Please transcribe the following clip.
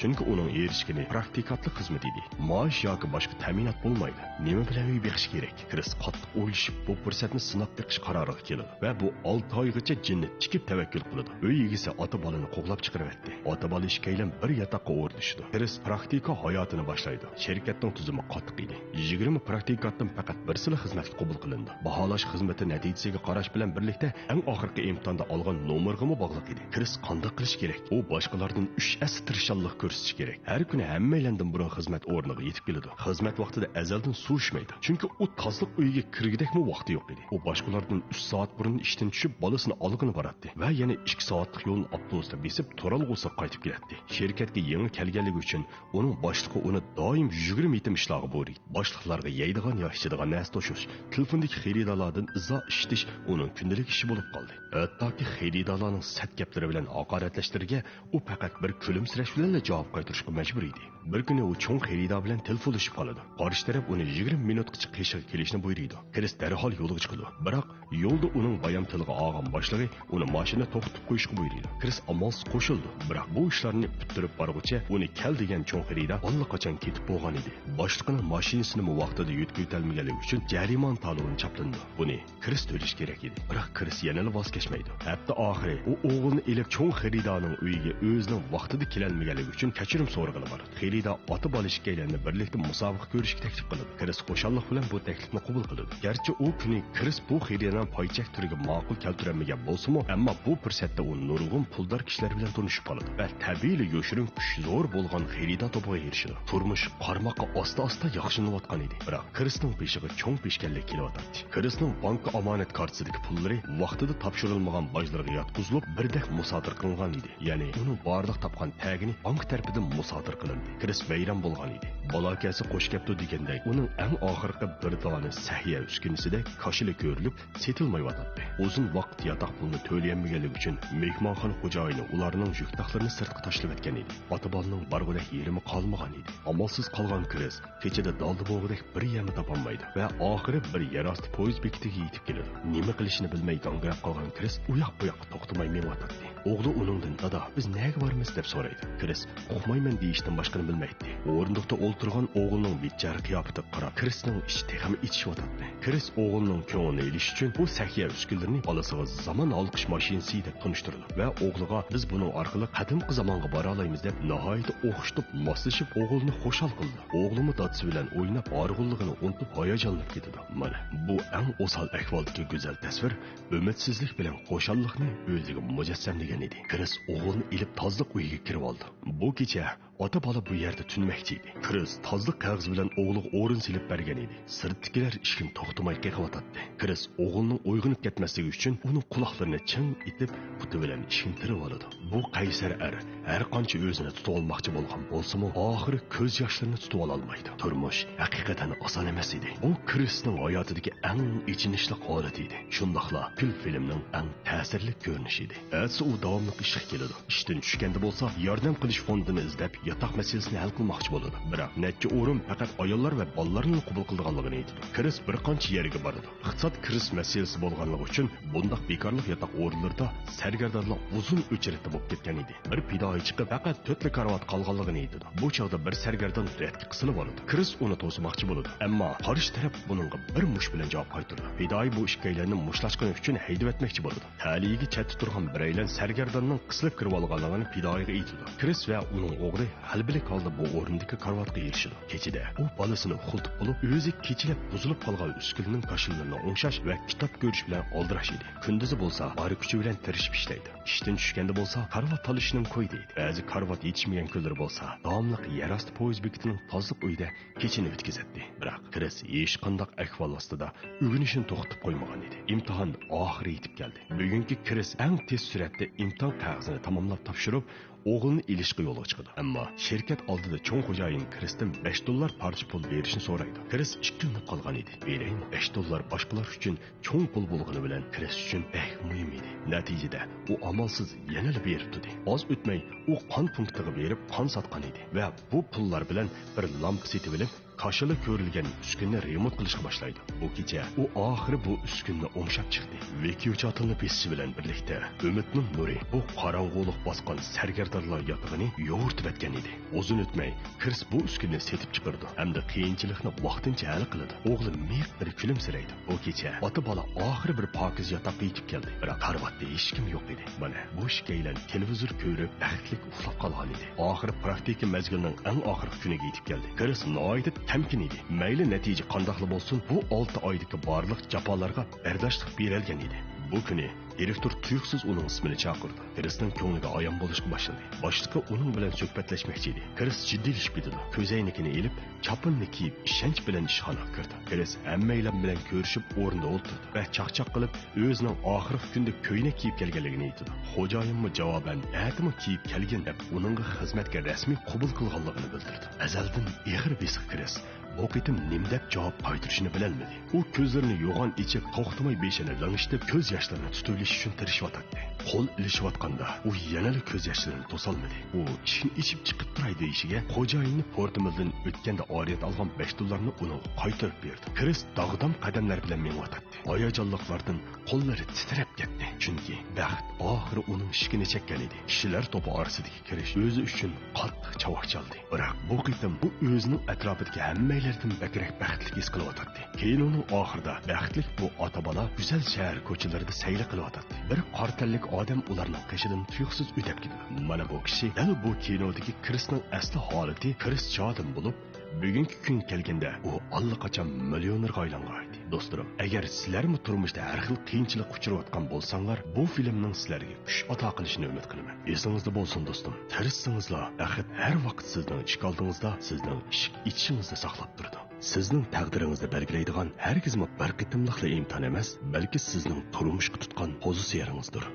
Chunki uning erishgani praktikatli xizmat edi. Maash yoki boshqa ta'minot bo'lmaydi. Nima bilan uy beqish kerak? Kris qattiq o'ylashib bu fursatni sinab beqish qaroriga keldi va bu 6 oygacha jinni tikib tavakkul qildi. Uy egasi ota bolani qo'g'lab chiqaribdi. Ota bola ishkaylan bir yotoqqa o'rnashdi. Kris praktika hayotini boshlaydi. Shirkatning tuzumi qattiq edi. 20 praktikatdan faqat birsila xizmatga qabul qilindi. Baholash xizmati natijasiga qarash bilan birlikda eng oxirgi imtihonda olgan nomerga bog'liq edi. Kris qanday qilish kerak? U boshqalardan 3 tirishchanlik ko'rsatish kerak. Har kuni hammalardan burun xizmat o'rniga yetib keladi. Xizmat vaqtida azaldan surishmaydi. Chunki u tozliq uyiga kirgidekmi vaqti yo'q edi. U boshqalardan 3 soat burun ishdan tushib, bolasini olg'ini boradi va yana 2 soatlik yo'lni avtobusda besib Toralg'uga qaytib keladi. Shirkatga yangi kelganligi uchun uning boshlig'i uni doim 20 yetim ishlog'i bor edi. Boshliqlarga yeydigan yoki ichadigan narsa to'shish, telefondagi xaridorlardan izo ishtish uning kundalik ishi bo'lib qoldi. Hattoki xaridorlarning sat gaplari bilan haqoratlashtirga u faqat bir kulimsirash bilan javob qaytarishga majbur edi. Bir kuni u cho'ng xaridor bilan telefonlashib qoladi. Qarshi taraf uni 20 minutgacha qishiga kelishni buyurdi. Kris darhol yo'lga chiqdi. Biroq yo'lda uning bayam tiliga olgan boshlig'i uni mashina to'xtatib qo'yishga buyurdi. Kris amalsiz qo'shildi. Biroq bu ishlarni bitirib borguncha uni kel degan cho'ng xaridor allaqachon ketib bo'lgan edi. Boshlig'ining mashinasini vaqtida yetkazolmaganligi uchun jarima to'lovini chaplandi. Buni Kris to'lash kerak edi. Biroq Kris yana voz kechmaydi. Hatto oxiri u o'g'lini elib cho'ng xaridorning uyiga o'zining vaqtida kelolmaganligi uchun kechirim so'rag'ili bordi. Xaridor ota bolishkaylarni birlikda musobaqa ko'rishga taklif qildi. Kris xo'shallik bilan bu taklifni qabul qildi. Garchi u kuni Kris bu xaridorning paychak turiga ma'qul keltirolmagan bo'lsa-mu, ammo bu fursatda u nurg'un puldor kishilar bilan tanishib qoldi va tabiiy yoshirin kuch zo'r bo'lgan xaridor to'piga erishdi. Turmush qarmoqqa asta-asta yaxshilanayotgan edi. Biroq Krisning peshiga cho'ng peshkanlik kelyotdi. Krisning bank omonat kartasidagi pullari vaqtida topshirilmagan bojlarga yotqizilib, birdak musodir qilingan edi. Ya'ni uni barliq topgan tagini bank tarafidan musodir qilindi. Kris bayram bo'lgan edi. Bolakasi qo'sh kapti deganda uning eng oxirgi bir dona sahiya uskunisida koshili ko'rilib, setilmayotdi. Uzun vaqt yotoq pulni to'layolmaganligi uchun mehmonxona xo'jayini ularning yuk taxlarini sirtqa tashlab o'tgan edi. Ota-bolaning barg'udek yerimi qolmagan edi. Amalsiz qolgan Kris kechada dalda bo'g'idek bir yami topolmaydi va oxiri bir yerosti poyezd bekatiga yetib keladi. Nima qilishini bilmay gangrab qolgan Kris u yoq bu yoqqa to'xtamay menyotdi. O'g'li uningdan "Dada, biz nega boramiz?" deb so'raydi. Kris "Uqmayman" deyishdan boshqani bilmaydi. O'rindiqda o'ltirgan o'g'lining bechara qiyofatiga qarab Krisning ichi texmi ichishyotdi. Kris o'g'lining ko'nglini elish uchun bu sahiya uskunlarini bolasiga zamon olqish mashinasi deb tunishtirdi va o'g'liga "Biz buning orqali qadimgi zamonga bora olamiz" deb nihoyat o'xshitib, moslashib o'g'lini xushal qildi. O'g'limi dadasi bilan o'ynab, org'unligini unutib hayajonlanib ketdi. Mana bu eng o'sal ahvoldagi go'zal tasvir umidsizlik bilan xushallikni o'ziga mujassamlagan edi. Kris o'g'lini ilib tozliq uyiga kirib oldi. Bu kecha ota bola bu yerda tunmoqchi edi. Kris tozliq qog'oz bilan o'g'liga o'rin silib bergan edi. Sirtdagilar ishkin to'xtamay qiqyotdi. Kris o'g'lining uyg'onib ketmasligi uchun uning quloqlarini ching itib, puti bilan ishkintirib oldi. Bu qaysar har qancha o'zini tutib olmoqchi bo'lgan bo'lsa-mu, oxiri ko'z yoshlarini tutib olmaydi. Turmush haqiqatan oson emas edi. Bu Krisning hayotidagi eng ichinishli holat edi. Shundaqla kul filmning eng ta'sirli ko'rinishi edi. Atsi u davomli ishga keladi. Ishdan tushganda bo'lsa, yordam qilish fondini izlab, yotoq masalasini hal qilmoqchi bo'ladi. Biroq necha o'rin faqat ayollar va bolalarni qabul qilganligini aytdi. Kris bir qancha yerga boradi. Iqtisod Kris masalasi bo'lganligi uchun bundaq bekorlik yotoq o'rinlarida sargardonlar uzun o'chiritda bo'lib ketgan edi. Bir pidoyi chiqib faqat 4 karvat qolganligini aytdi. Bu chog'da bir sargardon redga qisilib oladi. Kris uni to'smoqchi bo'ladi. Ammo qarshi taraf buningga bir mush bilan javob qaytardi. Pidoyi bu ishkaylarni mushlashgani uchun haydab o'tmoqchi bo'ladi. Taliyiga chatda turgan biraylar sargardonning qisilib kirib olganligini pidoyiga aytdi. Kris va uning o'g'li halbilik holda bu o'rindagi karvatga erishdi. Kechida u bolasini xultib bo'lib, o'zi kechilab buzilib qolgan uskunaning qashinlarini o'ngshash va kitob ko'rish bilan oldirash edi. Kunduzi bo'lsa, bari kuchi bilan tirishib ishlaydi. Ishdan tushganda bo'lsa, karvat olishning qo'ydi. Ba'zi karvat yetishmagan kunlar bo'lsa, davomli yerosti poyezd bekatining tozliq uyida kechini o'tkazadi. Biroq Kris hech qanday ahvol ostida o'ginishini to'xtatib qo'ymagan edi. Imtihon oxiri yetib keldi. Bugungi Kris eng tez suratda imtihon qog'ozini tamomlab topshirib, o'g'lini ilishga yo'lga chiqdi. Ammo shirkat oldida cho'ng xo'jayin Krisdan $5 parcha pul berishni so'raydi. Kris ishkinib qolgan edi. Beraymi? $5 boshqalar uchun cho'ng pul bo'lgani bilan Kris uchun muhim edi. Natijada u amalsiz yana beribdi. Oz o'tmay u qon punktiga berib qon sotgan edi va bu pullar bilan bir lampa setib olib taşılı ko'rilgan uskunni remont qilishga boshlaydi. Bu kecha u oxiri bu uskunni o'ngshab chiqdi. Vekyuchatilni besishi bilan birlikda umidning nuri bu qorong'ulik bosgan sargardonlar yotig'ini yo'rtib etgan edi. Uzun o'tmay Chris bu uskunni setib chiqardi hamda qiyinchilikni vaqtincha hal qiladi. O'g'li miq bir kulimsiraydi. Bu kecha ota bola oxiri bir pokiz yotoqqa yetib keldi. Biroq qarvatda hech kim yo'q edi. Mana bu ishkaylan televizor ko'rib baxtlik uxlab qolgan edi. Oxiri praktika mazgilning eng oxirgi kuniga yetib keldi. Chris noyda tamkin edi. Mayli natija qandoqli bo'lsin, bu 6 oydagi barliq jafolarga bardoshlik berilgan edi. Bu kuni direktor tuyuqsiz uning ismini chaqirdi. Chrisning ko'ngliga ayon bo'lishga boshladi. Boshliqqa uning bilan suhbatlashmoqchi edi. Chris jiddiylashib ketdi. Ko'zoynakini elib, chopinni kiyib, ishonch bilan ishxonaga kirdi. Chris hammaylar bilan ko'rishib o'rnida o'tirdi va chaqchaq qilib, o'zining oxirgi kunda ko'ynak kiyib kelganligini aytdi. Xo'jayinmi javoban, "Atimi kiyib kelgan" deb uningga xizmatga rasmiy qabul qilganligini bildirdi. Azaldan ig'ir besiq Chris bu qitim nim deb javob qaytarishini bilolmadi. U ko'zlarini yo'g'on ichib, to'xtamay beshini lang'ishtib, ko'z yoshlarini tutilish uchun tirishayotdi. Qo'l ilishayotganda u yana ko'z yoshlarini to'solmadi. U ishni ichib chiqib turay deyishiga xo'jayinni portimizdan o'tganda oriyat olgan $5 uning qaytarib berdi. Chris dog'dam qadamlar bilan menyotdi. Oyajonliqlardan qo'llari titrab ketdi. Chunki baxt oxiri uning ishkini chekkan edi. Kishilar to'pi orasidagi kirish o'zi uchun qattiq chavoq chaldi. Biroq bu qitim bu o'zining atrofidagi hammalardan bakrak baxtli his qilyotdi. Keyin uning oxirida baxtlik bu ota-bola go'zal shahar ko'chalarida sayr qilyotdi. Bir qortanlik odam ularning qishidan tuyuqsiz o'tib ketdi. Mana bu kishi dal bu kinodagi Chrisning asli holati Chris Jordan bo'lib, bugungi kun kelganda u allaqachon millionerga aylangan edi. Do'stlarim, agar sizlarmi turmushda har xil qiyinchilik uchrayotgan bo'lsanglar, bu filmning sizlarga kuch ato qilishini umid qilaman. Esingizda bo'lsin do'stim, tirishsingizlar, axir har vaqt sizning ishga oldingizda, sizning ichingizda saqlab turdi. Sizning taqdiringizni belgilaydigan hargizmi bir qitimliqli imtihon emas, balki sizning turmushga tutgan pozitsiyangizdir.